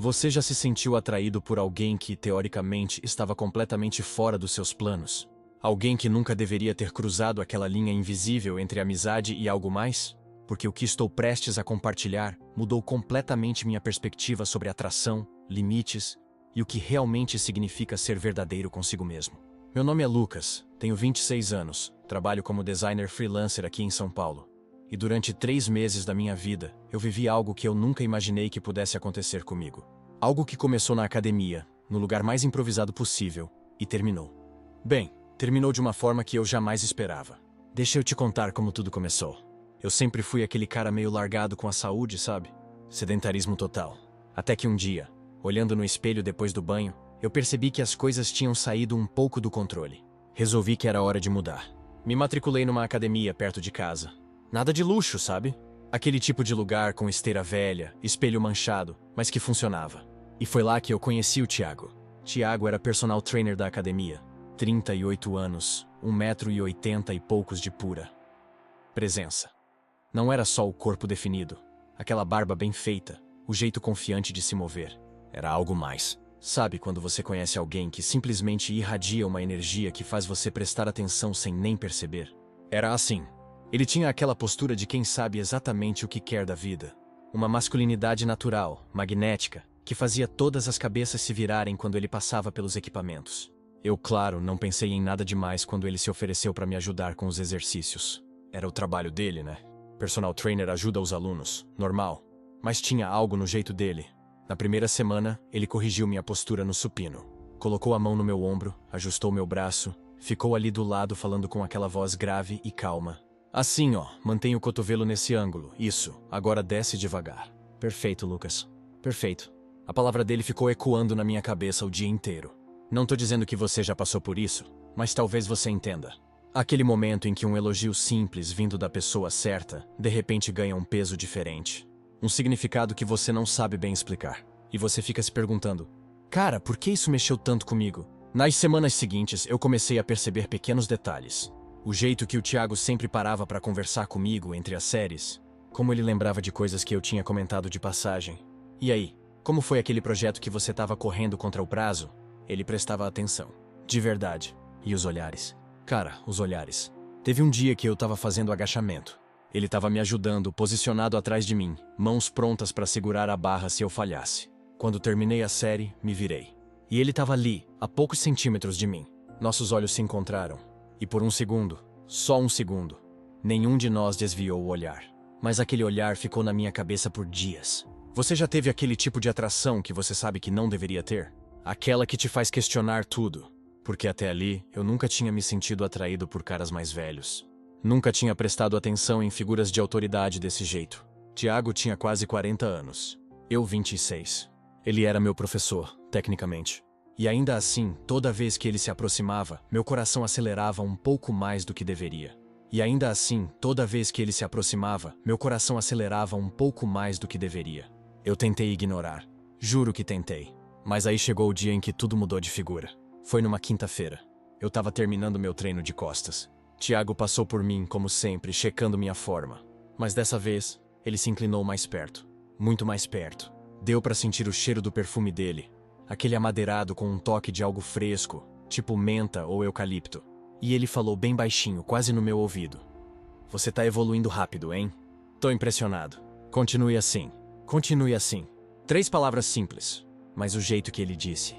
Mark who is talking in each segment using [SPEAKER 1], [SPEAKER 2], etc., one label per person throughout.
[SPEAKER 1] Você já se sentiu atraído por alguém que, teoricamente, estava completamente fora dos seus planos? Alguém que nunca deveria ter cruzado aquela linha invisível entre amizade e algo mais? Porque o que estou prestes a compartilhar mudou completamente minha perspectiva sobre atração, limites e o que realmente significa ser verdadeiro consigo mesmo. Meu nome é Lucas, tenho 26 anos, trabalho como designer freelancer aqui em São Paulo. E durante 3 meses da minha vida, eu vivi algo que eu nunca imaginei que pudesse acontecer comigo. Algo que começou na academia, no lugar mais improvisado possível, e terminou. Bem, terminou de uma forma que eu jamais esperava. Deixa eu te contar como tudo começou. Eu sempre fui aquele cara meio largado com a saúde, sabe? Sedentarismo total. Até que um dia, olhando no espelho depois do banho, eu percebi que as coisas tinham saído um pouco do controle. Resolvi que era hora de mudar. Me matriculei numa academia perto de casa. Nada de luxo, sabe? Aquele tipo de lugar com esteira velha, espelho manchado, mas que funcionava. E foi lá que eu conheci o Thiago. Thiago era personal trainer da academia. 38 anos, 1,80 m e poucos de pura presença. Não era só o corpo definido, aquela barba bem feita, o jeito confiante de se mover. Era algo mais. Sabe quando você conhece alguém que simplesmente irradia uma energia que faz você prestar atenção sem nem perceber? Era assim. Ele tinha aquela postura de quem sabe exatamente o que quer da vida. Uma masculinidade natural, magnética, que fazia todas as cabeças se virarem quando ele passava pelos equipamentos. Eu, claro, não pensei em nada demais quando ele se ofereceu para me ajudar com os exercícios. Era o trabalho dele, né? Personal trainer ajuda os alunos, normal. Mas tinha algo no jeito dele. Na primeira semana, ele corrigiu minha postura no supino. Colocou a mão no meu ombro, ajustou meu braço, ficou ali do lado falando com aquela voz grave e calma. Assim, ó, mantenha o cotovelo nesse ângulo. Isso, agora desce devagar. Perfeito, Lucas. Perfeito. A palavra dele ficou ecoando na minha cabeça o dia inteiro. Não tô dizendo que você já passou por isso, mas talvez você entenda. Aquele momento em que um elogio simples vindo da pessoa certa, de repente ganha um peso diferente. Um significado que você não sabe bem explicar. E você fica se perguntando, cara, por que isso mexeu tanto comigo? Nas semanas seguintes, eu comecei a perceber pequenos detalhes. O jeito que o Thiago sempre parava para conversar comigo entre as séries. Como ele lembrava de coisas que eu tinha comentado de passagem. E aí, como foi aquele projeto que você estava correndo contra o prazo? Ele prestava atenção. De verdade. E os olhares? Cara, os olhares. Teve um dia que eu estava fazendo agachamento. Ele estava me ajudando, posicionado atrás de mim, mãos prontas para segurar a barra se eu falhasse. Quando terminei a série, me virei. E ele estava ali, a poucos centímetros de mim. Nossos olhos se encontraram. E por um segundo, só um segundo, nenhum de nós desviou o olhar. Mas aquele olhar ficou na minha cabeça por dias. Você já teve aquele tipo de atração que você sabe que não deveria ter? Aquela que te faz questionar tudo. Porque até ali, eu nunca tinha me sentido atraído por caras mais velhos. Nunca tinha prestado atenção em figuras de autoridade desse jeito. Thiago tinha quase 40 anos. Eu 26. Ele era meu professor, tecnicamente. E ainda assim, toda vez que ele se aproximava, meu coração acelerava um pouco mais do que deveria. E ainda assim, toda vez que ele se aproximava, meu coração acelerava um pouco mais do que deveria. Eu tentei ignorar. Juro que tentei. Mas aí chegou o dia em que tudo mudou de figura. Foi numa quinta-feira. Eu estava terminando meu treino de costas. Thiago passou por mim, como sempre, checando minha forma. Mas dessa vez, ele se inclinou mais perto. Muito mais perto. Deu para sentir o cheiro do perfume dele. Aquele amadeirado com um toque de algo fresco, tipo menta ou eucalipto. E ele falou bem baixinho, quase no meu ouvido. Você tá evoluindo rápido, hein? Tô impressionado. Continue assim. Continue assim. 3 palavras simples, mas o jeito que ele disse.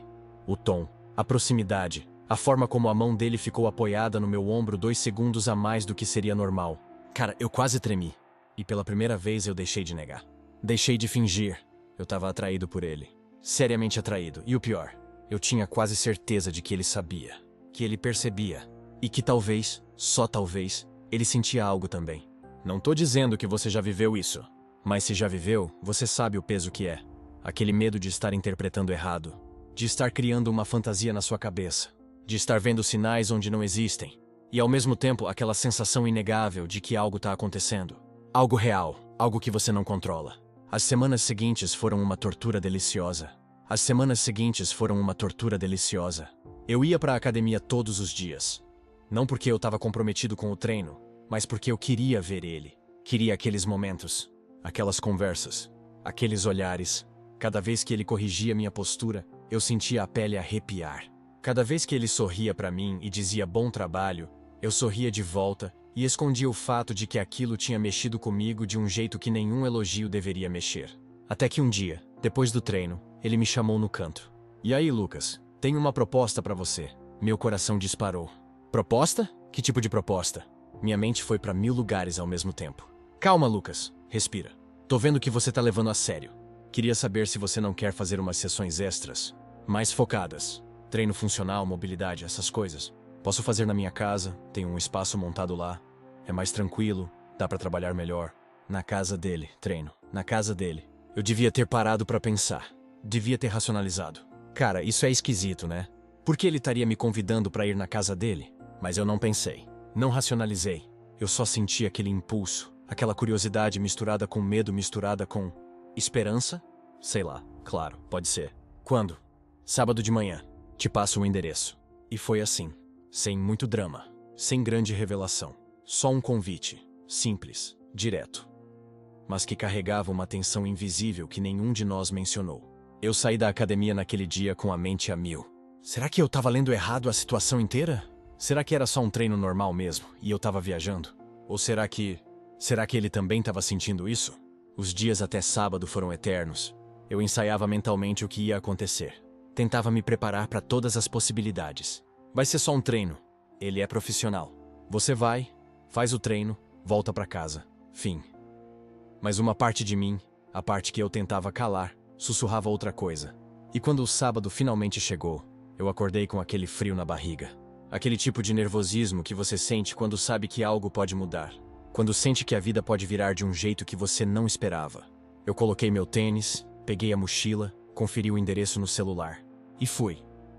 [SPEAKER 1] O tom, a proximidade, a forma como a mão dele ficou apoiada no meu ombro 2 segundos a mais do que seria normal. Cara, eu quase tremi. E pela primeira vez eu deixei de negar. Deixei de fingir. Eu tava atraído por ele. Seriamente atraído. E o pior, eu tinha quase certeza de que ele sabia, que ele percebia, e que talvez, só talvez, ele sentia algo também. Não tô dizendo que você já viveu isso, mas se já viveu, você sabe o peso que é. Aquele medo de estar interpretando errado, de estar criando uma fantasia na sua cabeça, de estar vendo sinais onde não existem, e ao mesmo tempo aquela sensação inegável de que algo tá acontecendo. Algo real, algo que você não controla. As semanas seguintes foram uma tortura deliciosa. As semanas seguintes foram uma tortura deliciosa. Eu ia para a academia todos os dias. Não porque eu estava comprometido com o treino, mas porque eu queria ver ele. Queria aqueles momentos, aquelas conversas, aqueles olhares. Cada vez que ele corrigia minha postura, eu sentia a pele arrepiar. Cada vez que ele sorria para mim e dizia bom trabalho, eu sorria de volta e escondia o fato de que aquilo tinha mexido comigo de um jeito que nenhum elogio deveria mexer. Até que um dia, depois do treino, ele me chamou no canto. E aí, Lucas, tenho uma proposta para você. Meu coração disparou. Proposta? Que tipo de proposta? Minha mente foi para 1000 lugares ao mesmo tempo. Calma, Lucas. Respira. Tô vendo que você tá levando a sério. Queria saber se você não quer fazer umas sessões extras, mais focadas. Treino funcional, mobilidade, essas coisas. Posso fazer na minha casa, tenho um espaço montado lá. É mais tranquilo, dá pra trabalhar melhor. Na casa dele, treino. Na casa dele. Eu devia ter parado pra pensar. Devia ter racionalizado. Cara, isso é esquisito, né? Por que ele estaria me convidando pra ir na casa dele? Mas eu não pensei. Não racionalizei. Eu só senti aquele impulso. Aquela curiosidade misturada com medo, misturada com esperança? Sei lá, claro, pode ser. Quando? Sábado de manhã. Te passo o endereço. E foi assim. Sem muito drama. Sem grande revelação. Só um convite. Simples. Direto. Mas que carregava uma tensão invisível que nenhum de nós mencionou. Eu saí da academia naquele dia com a mente a 1000. Será que eu tava lendo errado a situação inteira? Será que era só um treino normal mesmo e eu tava viajando? Ou será que ele também tava sentindo isso? Os dias até sábado foram eternos. Eu ensaiava mentalmente o que ia acontecer. Tentava me preparar para todas as possibilidades. Vai ser só um treino. Ele é profissional. Você vai, faz o treino, volta para casa. Fim. Mas uma parte de mim, a parte que eu tentava calar, sussurrava outra coisa. E quando o sábado finalmente chegou, eu acordei com aquele frio na barriga. Aquele tipo de nervosismo que você sente quando sabe que algo pode mudar. Quando sente que a vida pode virar de um jeito que você não esperava. Eu coloquei meu tênis, peguei a mochila, conferi o endereço no celular. E fui.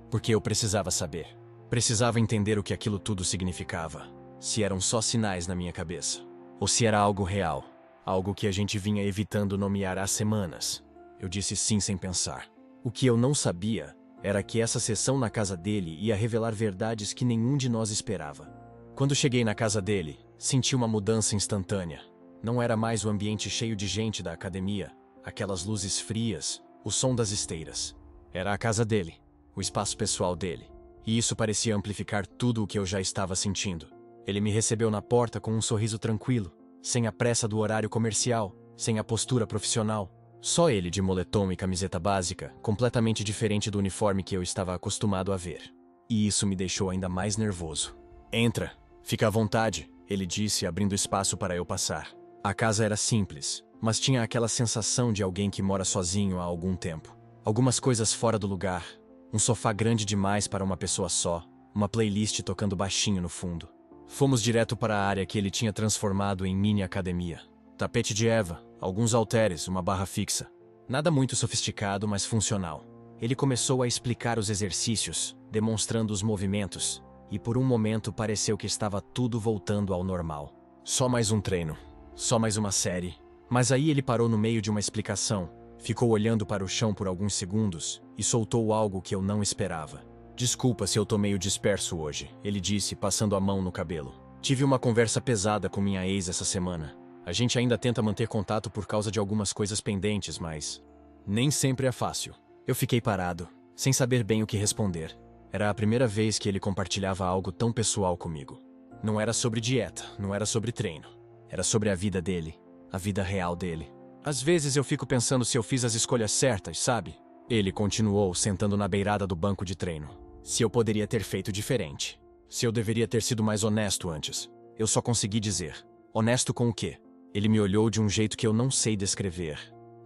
[SPEAKER 1] Porque eu precisava saber. Precisava entender o que aquilo tudo significava. Se eram só sinais na minha cabeça. Ou se era algo real. Algo que a gente vinha evitando nomear há semanas. Eu disse sim sem pensar. O que eu não sabia era que essa sessão na casa dele ia revelar verdades que nenhum de nós esperava. Quando cheguei na casa dele, senti uma mudança instantânea. Não era mais o ambiente cheio de gente da academia, aquelas luzes frias, o som das esteiras. Era a casa dele, o espaço pessoal dele. E isso parecia amplificar tudo o que eu já estava sentindo. Ele me recebeu na porta com um sorriso tranquilo, sem a pressa do horário comercial, sem a postura profissional. Só ele de moletom e camiseta básica, completamente diferente do uniforme que eu estava acostumado a ver. E isso me deixou ainda mais nervoso. Entra, fica à vontade, ele disse, abrindo espaço para eu passar. A casa era simples, mas tinha aquela sensação de alguém que mora sozinho há algum tempo. Algumas coisas fora do lugar, um sofá grande demais para uma pessoa só, uma playlist tocando baixinho no fundo. Fomos direto para a área que ele tinha transformado em mini academia. Tapete de Eva, alguns halteres, uma barra fixa. Nada muito sofisticado, mas funcional. Ele começou a explicar os exercícios, demonstrando os movimentos, e por um momento pareceu que estava tudo voltando ao normal. Só mais um treino, só mais uma série. Mas aí ele parou no meio de uma explicação, ficou olhando para o chão por alguns segundos e soltou algo que eu não esperava. Desculpa se eu tô meio disperso hoje, ele disse, passando a mão no cabelo. Tive uma conversa pesada com minha ex essa semana. A gente ainda tenta manter contato por causa de algumas coisas pendentes, mas nem sempre é fácil. Eu fiquei parado, sem saber bem o que responder. Era a primeira vez que ele compartilhava algo tão pessoal comigo. Não era sobre dieta, não era sobre treino. Era sobre a vida dele, a vida real dele. Às vezes eu fico pensando se eu fiz as escolhas certas, sabe? Ele continuou, sentando na beirada do banco de treino. Se eu poderia ter feito diferente. Se eu deveria ter sido mais honesto antes. Eu só consegui dizer. Honesto com o quê? Ele me olhou de um jeito que eu não sei descrever.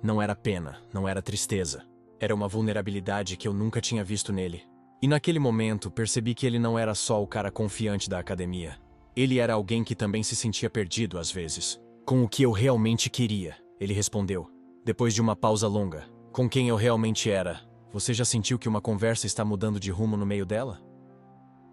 [SPEAKER 1] Não era pena, não era tristeza. Era uma vulnerabilidade que eu nunca tinha visto nele. E naquele momento, percebi que ele não era só o cara confiante da academia. Ele era alguém que também se sentia perdido às vezes. Com o que eu realmente queria, ele respondeu. Depois de uma pausa longa. Com quem eu realmente era. Você já sentiu que uma conversa está mudando de rumo no meio dela?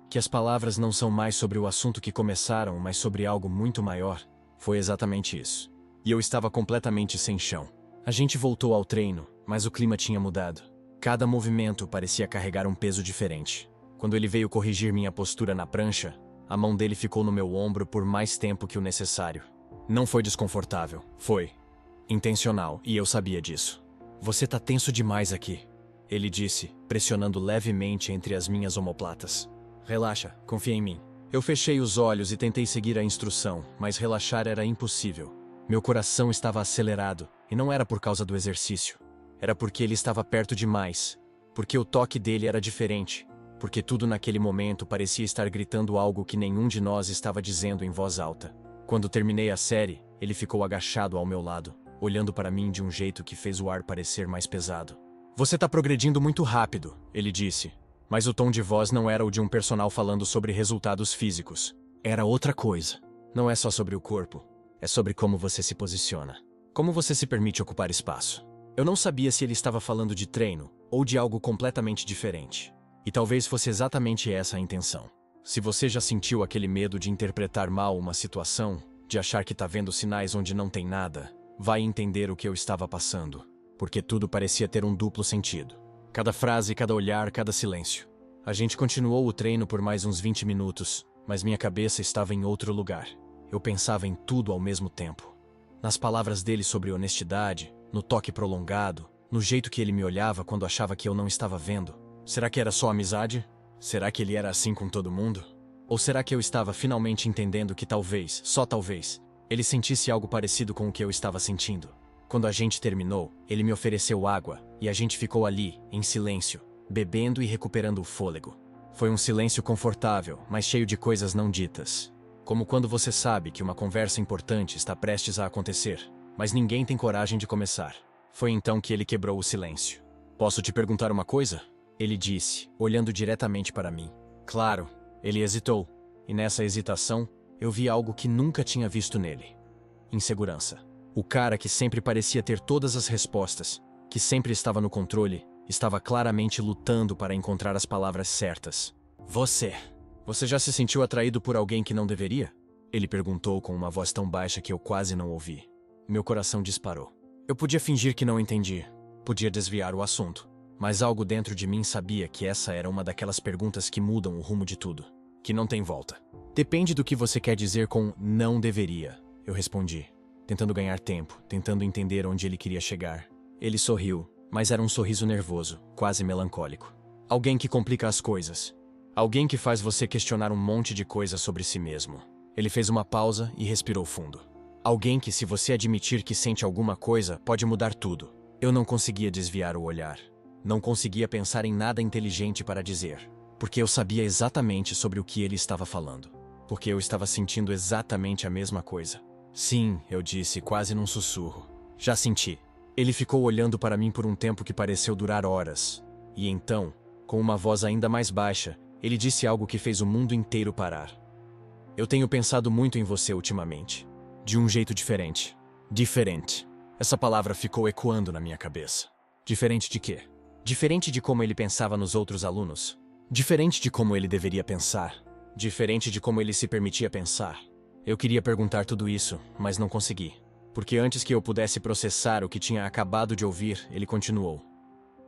[SPEAKER 1] Que as palavras não são mais sobre o assunto que começaram, mas sobre algo muito maior? Foi exatamente isso. E eu estava completamente sem chão. A gente voltou ao treino, mas o clima tinha mudado. Cada movimento parecia carregar um peso diferente. Quando ele veio corrigir minha postura na prancha, a mão dele ficou no meu ombro por mais tempo que o necessário. Não foi desconfortável, foi intencional, e eu sabia disso. Você tá tenso demais aqui, ele disse, pressionando levemente entre as minhas omoplatas. Relaxa, confia em mim. Eu fechei os olhos e tentei seguir a instrução, mas relaxar era impossível. Meu coração estava acelerado, e não era por causa do exercício. Era porque ele estava perto demais, porque o toque dele era diferente, porque tudo naquele momento parecia estar gritando algo que nenhum de nós estava dizendo em voz alta. Quando terminei a série, ele ficou agachado ao meu lado, olhando para mim de um jeito que fez o ar parecer mais pesado. Você tá progredindo muito rápido, ele disse. Mas o tom de voz não era o de um personal falando sobre resultados físicos. Era outra coisa. Não é só sobre o corpo. É sobre como você se posiciona. Como você se permite ocupar espaço. Eu não sabia se ele estava falando de treino ou de algo completamente diferente. E talvez fosse exatamente essa a intenção. Se você já sentiu aquele medo de interpretar mal uma situação, de achar que tá vendo sinais onde não tem nada, vai entender o que eu estava passando. Porque tudo parecia ter um duplo sentido. Cada frase, cada olhar, cada silêncio. A gente continuou o treino por mais uns 20 minutos, mas minha cabeça estava em outro lugar. Eu pensava em tudo ao mesmo tempo. Nas palavras dele sobre honestidade, no toque prolongado, no jeito que ele me olhava quando achava que eu não estava vendo. Será que era só amizade? Será que ele era assim com todo mundo? Ou será que eu estava finalmente entendendo que talvez, só talvez, ele sentisse algo parecido com o que eu estava sentindo? Quando a gente terminou, ele me ofereceu água, e a gente ficou ali, em silêncio, bebendo e recuperando o fôlego. Foi um silêncio confortável, mas cheio de coisas não ditas. Como quando você sabe que uma conversa importante está prestes a acontecer, mas ninguém tem coragem de começar. Foi então que ele quebrou o silêncio. Posso te perguntar uma coisa? Ele disse, olhando diretamente para mim. Claro, ele hesitou, e nessa hesitação, eu vi algo que nunca tinha visto nele. Insegurança. O cara que sempre parecia ter todas as respostas, que sempre estava no controle, estava claramente lutando para encontrar as palavras certas. Você já se sentiu atraído por alguém que não deveria? Ele perguntou com uma voz tão baixa que eu quase não ouvi. Meu coração disparou. Eu podia fingir que não entendi, podia desviar o assunto, mas algo dentro de mim sabia que essa era uma daquelas perguntas que mudam o rumo de tudo, que não tem volta. Depende do que você quer dizer com não deveria, eu respondi. Tentando ganhar tempo, tentando entender onde ele queria chegar. Ele sorriu, mas era um sorriso nervoso, quase melancólico. Alguém que complica as coisas. Alguém que faz você questionar um monte de coisas sobre si mesmo. Ele fez uma pausa e respirou fundo. Alguém que, se você admitir que sente alguma coisa, pode mudar tudo. Eu não conseguia desviar o olhar. Não conseguia pensar em nada inteligente para dizer. Porque eu sabia exatamente sobre o que ele estava falando. Porque eu estava sentindo exatamente a mesma coisa. Sim, eu disse, quase num sussurro. Já senti. Ele ficou olhando para mim por um tempo que pareceu durar horas. E então, com uma voz ainda mais baixa, ele disse algo que fez o mundo inteiro parar. Eu tenho pensado muito em você ultimamente. De um jeito diferente. Diferente. Essa palavra ficou ecoando na minha cabeça. Diferente de quê? Diferente de como ele pensava nos outros alunos. Diferente de como ele deveria pensar. Diferente de como ele se permitia pensar. Eu queria perguntar tudo isso, mas não consegui. Porque antes que eu pudesse processar o que tinha acabado de ouvir, ele continuou.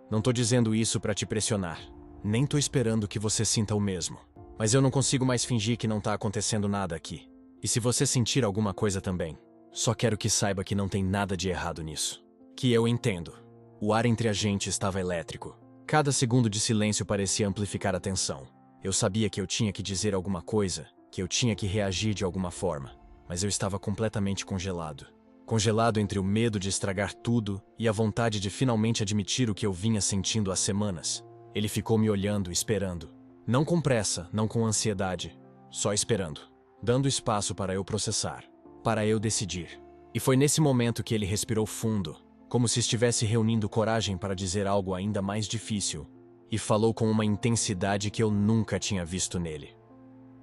[SPEAKER 1] Não tô dizendo isso pra te pressionar. Nem tô esperando que você sinta o mesmo. Mas eu não consigo mais fingir que não tá acontecendo nada aqui. E se você sentir alguma coisa também, só quero que saiba que não tem nada de errado nisso. Que eu entendo. O ar entre a gente estava elétrico. Cada segundo de silêncio parecia amplificar a tensão. Eu sabia que eu tinha que dizer alguma coisa, que eu tinha que reagir de alguma forma, mas eu estava completamente congelado. Congelado entre o medo de estragar tudo e a vontade de finalmente admitir o que eu vinha sentindo há semanas. Ele ficou me olhando, esperando. Não com pressa, não com ansiedade, só esperando. Dando espaço para eu processar, para eu decidir. E foi nesse momento que ele respirou fundo, como se estivesse reunindo coragem para dizer algo ainda mais difícil, e falou com uma intensidade que eu nunca tinha visto nele.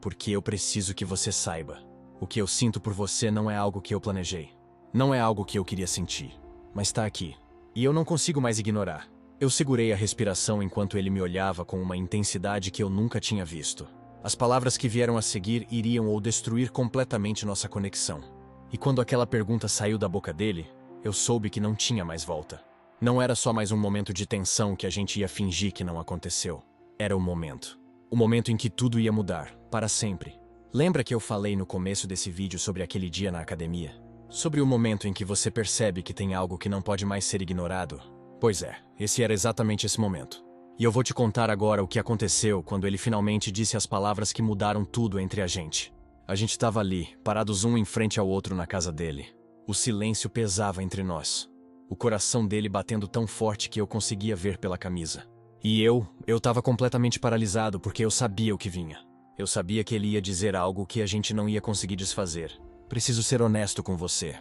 [SPEAKER 1] Porque eu preciso que você saiba. O que eu sinto por você não é algo que eu planejei. Não é algo que eu queria sentir. Mas tá aqui. E eu não consigo mais ignorar. Eu segurei a respiração enquanto ele me olhava com uma intensidade que eu nunca tinha visto. As palavras que vieram a seguir iriam ou destruir completamente nossa conexão. E quando aquela pergunta saiu da boca dele, eu soube que não tinha mais volta. Não era só mais um momento de tensão que a gente ia fingir que não aconteceu. Era o momento. O momento em que tudo ia mudar, para sempre. Lembra que eu falei no começo desse vídeo sobre aquele dia na academia? Sobre o momento em que você percebe que tem algo que não pode mais ser ignorado? Pois é, esse era exatamente esse momento. E eu vou te contar agora o que aconteceu quando ele finalmente disse as palavras que mudaram tudo entre a gente. A gente estava ali, parados um em frente ao outro na casa dele. O silêncio pesava entre nós. O coração dele batendo tão forte que eu conseguia ver pela camisa. E eu estava completamente paralisado porque eu sabia o que vinha. Eu sabia que ele ia dizer algo que a gente não ia conseguir desfazer. Preciso ser honesto com você.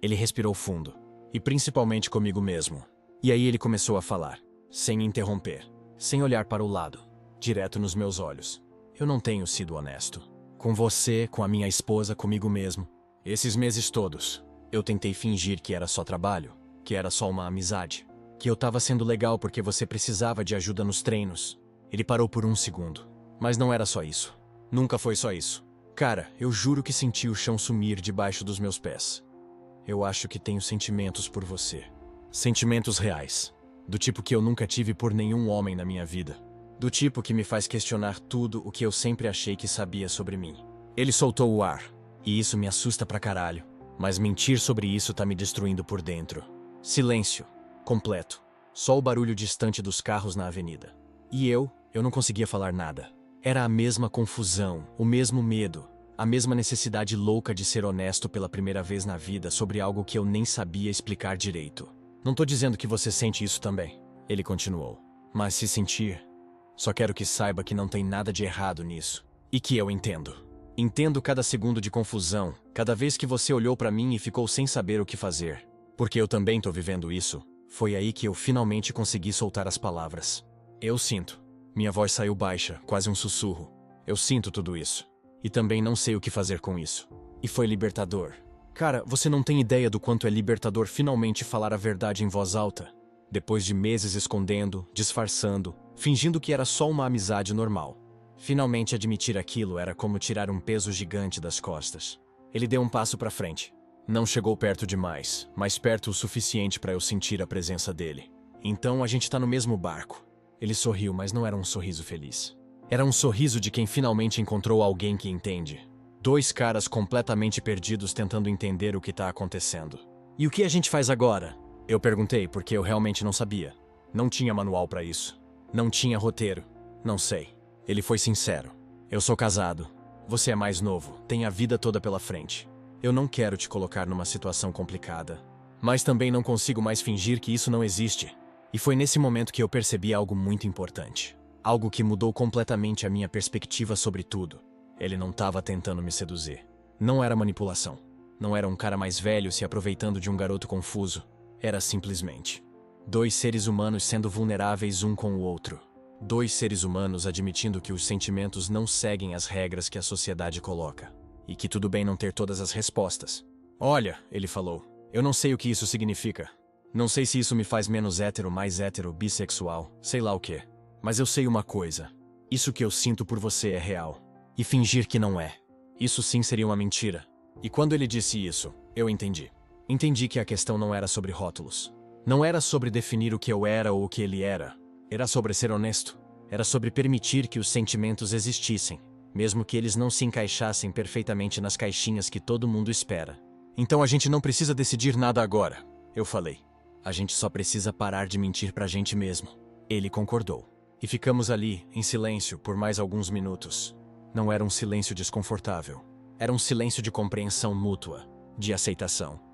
[SPEAKER 1] Ele respirou fundo. E principalmente comigo mesmo. E aí ele começou a falar, sem interromper, sem olhar para o lado, direto nos meus olhos. Eu não tenho sido honesto. Com você, com a minha esposa, comigo mesmo. Esses meses todos, eu tentei fingir que era só trabalho, que era só uma amizade, que eu estava sendo legal porque você precisava de ajuda nos treinos. Ele parou por um segundo. Mas não era só isso. Nunca foi só isso. Cara, eu juro que senti o chão sumir debaixo dos meus pés. Eu acho que tenho sentimentos por você. Sentimentos reais. Do tipo que eu nunca tive por nenhum homem na minha vida. Do tipo que me faz questionar tudo o que eu sempre achei que sabia sobre mim. Ele soltou o ar. E isso me assusta pra caralho. Mas mentir sobre isso tá me destruindo por dentro. Silêncio. Completo. Só o barulho distante dos carros na avenida. E eu não conseguia falar nada. Era a mesma confusão, o mesmo medo, a mesma necessidade louca de ser honesto pela primeira vez na vida sobre algo que eu nem sabia explicar direito. Não tô dizendo que você sente isso também, ele continuou. Mas se sentir, só quero que saiba que não tem nada de errado nisso. E que eu entendo. Entendo cada segundo de confusão, cada vez que você olhou pra mim e ficou sem saber o que fazer. Porque eu também tô vivendo isso. Foi aí que eu finalmente consegui soltar as palavras. Eu sinto. Minha voz saiu baixa, quase um sussurro. Eu sinto tudo isso. E também não sei o que fazer com isso. E foi libertador. Cara, você não tem ideia do quanto é libertador finalmente falar a verdade em voz alta. Depois de meses escondendo, disfarçando, fingindo que era só uma amizade normal. Finalmente admitir aquilo era como tirar um peso gigante das costas. Ele deu um passo pra frente. Não chegou perto demais, mas perto o suficiente pra eu sentir a presença dele. Então a gente tá no mesmo barco. Ele sorriu, mas não era um sorriso feliz. Era um sorriso de quem finalmente encontrou alguém que entende. Dois caras completamente perdidos tentando entender o que tá acontecendo. E o que a gente faz agora? Eu perguntei porque eu realmente não sabia. Não tinha manual pra isso. Não tinha roteiro. Não sei. Ele foi sincero. Eu sou casado. Você é mais novo. Tem a vida toda pela frente. Eu não quero te colocar numa situação complicada. Mas também não consigo mais fingir que isso não existe. E foi nesse momento que eu percebi algo muito importante. Algo que mudou completamente a minha perspectiva sobre tudo. Ele não estava tentando me seduzir. Não era manipulação. Não era um cara mais velho se aproveitando de um garoto confuso. Era simplesmente dois seres humanos sendo vulneráveis um com o outro. Dois seres humanos admitindo que os sentimentos não seguem as regras que a sociedade coloca. E que tudo bem não ter todas as respostas. Olha, ele falou, eu não sei o que isso significa. Não sei se isso me faz menos hétero, mais hétero, bissexual, sei lá o quê. Mas eu sei uma coisa. Isso que eu sinto por você é real. E fingir que não é. Isso sim seria uma mentira. E quando ele disse isso, eu entendi. Entendi que a questão não era sobre rótulos. Não era sobre definir o que eu era ou o que ele era. Era sobre ser honesto. Era sobre permitir que os sentimentos existissem, mesmo que eles não se encaixassem perfeitamente nas caixinhas que todo mundo espera. Então a gente não precisa decidir nada agora, eu falei. A gente só precisa parar de mentir pra gente mesmo. Ele concordou. E ficamos ali, em silêncio, por mais alguns minutos. Não era um silêncio desconfortável. Era um silêncio de compreensão mútua, de aceitação.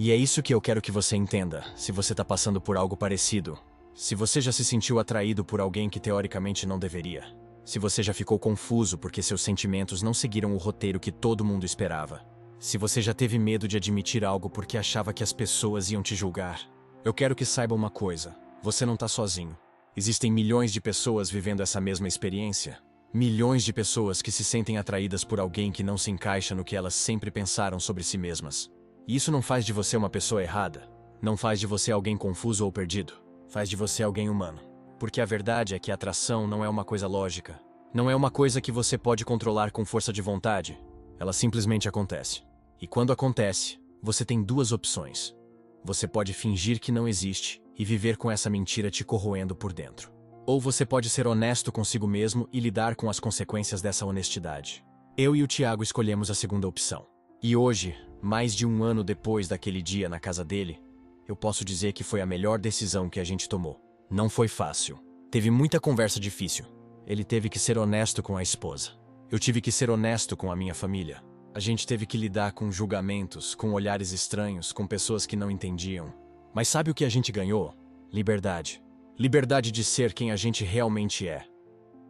[SPEAKER 1] E é isso que eu quero que você entenda, se você tá passando por algo parecido. Se você já se sentiu atraído por alguém que teoricamente não deveria. Se você já ficou confuso porque seus sentimentos não seguiram o roteiro que todo mundo esperava. Se você já teve medo de admitir algo porque achava que as pessoas iam te julgar. Eu quero que saiba uma coisa, você não tá sozinho. Existem milhões de pessoas vivendo essa mesma experiência. Milhões de pessoas que se sentem atraídas por alguém que não se encaixa no que elas sempre pensaram sobre si mesmas. E isso não faz de você uma pessoa errada. Não faz de você alguém confuso ou perdido. Faz de você alguém humano. Porque a verdade é que a atração não é uma coisa lógica. Não é uma coisa que você pode controlar com força de vontade. Ela simplesmente acontece. E quando acontece, você tem duas opções. Você pode fingir que não existe e viver com essa mentira te corroendo por dentro. Ou você pode ser honesto consigo mesmo e lidar com as consequências dessa honestidade. Eu e o Thiago escolhemos a segunda opção. E hoje, mais de um ano depois daquele dia na casa dele, eu posso dizer que foi a melhor decisão que a gente tomou. Não foi fácil. Teve muita conversa difícil. Ele teve que ser honesto com a esposa. Eu tive que ser honesto com a minha família. A gente teve que lidar com julgamentos, com olhares estranhos, com pessoas que não entendiam. Mas sabe o que a gente ganhou? Liberdade. Liberdade de ser quem a gente realmente é.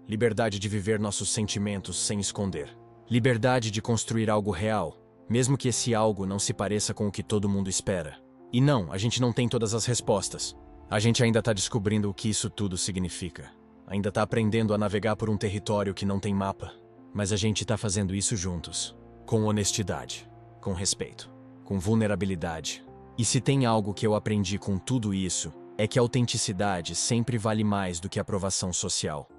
[SPEAKER 1] Liberdade de viver nossos sentimentos sem esconder. Liberdade de construir algo real, mesmo que esse algo não se pareça com o que todo mundo espera. E não, a gente não tem todas as respostas. A gente ainda está descobrindo o que isso tudo significa. Ainda está aprendendo a navegar por um território que não tem mapa. Mas a gente está fazendo isso juntos. Com honestidade, com respeito, com vulnerabilidade. E se tem algo que eu aprendi com tudo isso, é que a autenticidade sempre vale mais do que a aprovação social.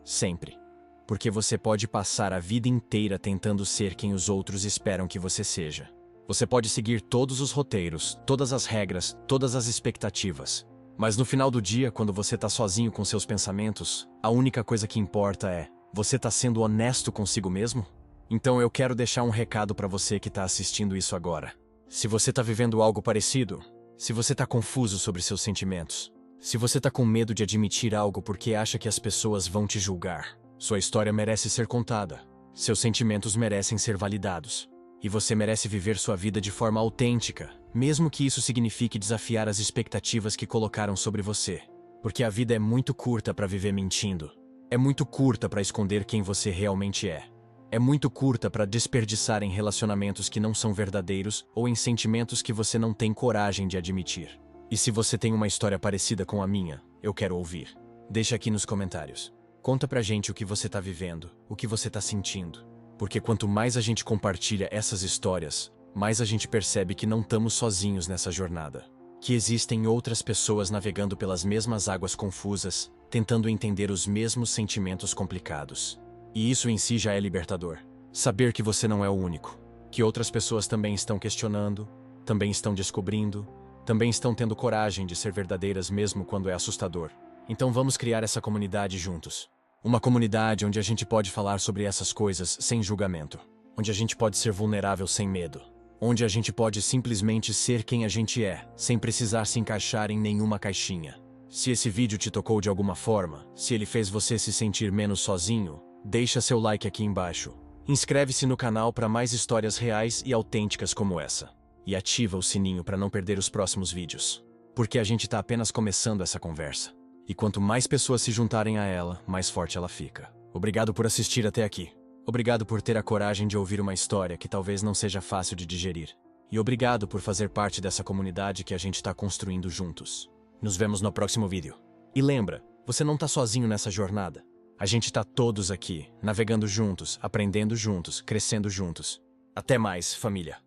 [SPEAKER 1] Sempre. Porque você pode passar a vida inteira tentando ser quem os outros esperam que você seja. Você pode seguir todos os roteiros, todas as regras, todas as expectativas. Mas no final do dia, quando você está sozinho com seus pensamentos, a única coisa que importa é: você está sendo honesto consigo mesmo? Então eu quero deixar um recado para você que está assistindo isso agora. Se você está vivendo algo parecido, se você está confuso sobre seus sentimentos, se você está com medo de admitir algo porque acha que as pessoas vão te julgar, sua história merece ser contada. Seus sentimentos merecem ser validados. E você merece viver sua vida de forma autêntica, mesmo que isso signifique desafiar as expectativas que colocaram sobre você. Porque a vida é muito curta para viver mentindo. É muito curta para esconder quem você realmente é. É muito curta para desperdiçar em relacionamentos que não são verdadeiros ou em sentimentos que você não tem coragem de admitir. E se você tem uma história parecida com a minha, eu quero ouvir. Deixa aqui nos comentários. Conta pra gente o que você tá vivendo, o que você tá sentindo. Porque quanto mais a gente compartilha essas histórias, mais a gente percebe que não estamos sozinhos nessa jornada. Que existem outras pessoas navegando pelas mesmas águas confusas, tentando entender os mesmos sentimentos complicados. E isso em si já é libertador. Saber que você não é o único. Que outras pessoas também estão questionando, também estão descobrindo, também estão tendo coragem de ser verdadeiras mesmo quando é assustador. Então vamos criar essa comunidade juntos. Uma comunidade onde a gente pode falar sobre essas coisas sem julgamento. Onde a gente pode ser vulnerável sem medo. Onde a gente pode simplesmente ser quem a gente é, sem precisar se encaixar em nenhuma caixinha. Se esse vídeo te tocou de alguma forma, se ele fez você se sentir menos sozinho, deixa seu like aqui embaixo. Inscreve-se no canal para mais histórias reais e autênticas como essa. E ativa o sininho para não perder os próximos vídeos. Porque a gente está apenas começando essa conversa. E quanto mais pessoas se juntarem a ela, mais forte ela fica. Obrigado por assistir até aqui. Obrigado por ter a coragem de ouvir uma história que talvez não seja fácil de digerir. E obrigado por fazer parte dessa comunidade que a gente está construindo juntos. Nos vemos no próximo vídeo. E lembra, você não está sozinho nessa jornada. A gente está todos aqui, navegando juntos, aprendendo juntos, crescendo juntos. Até mais, família.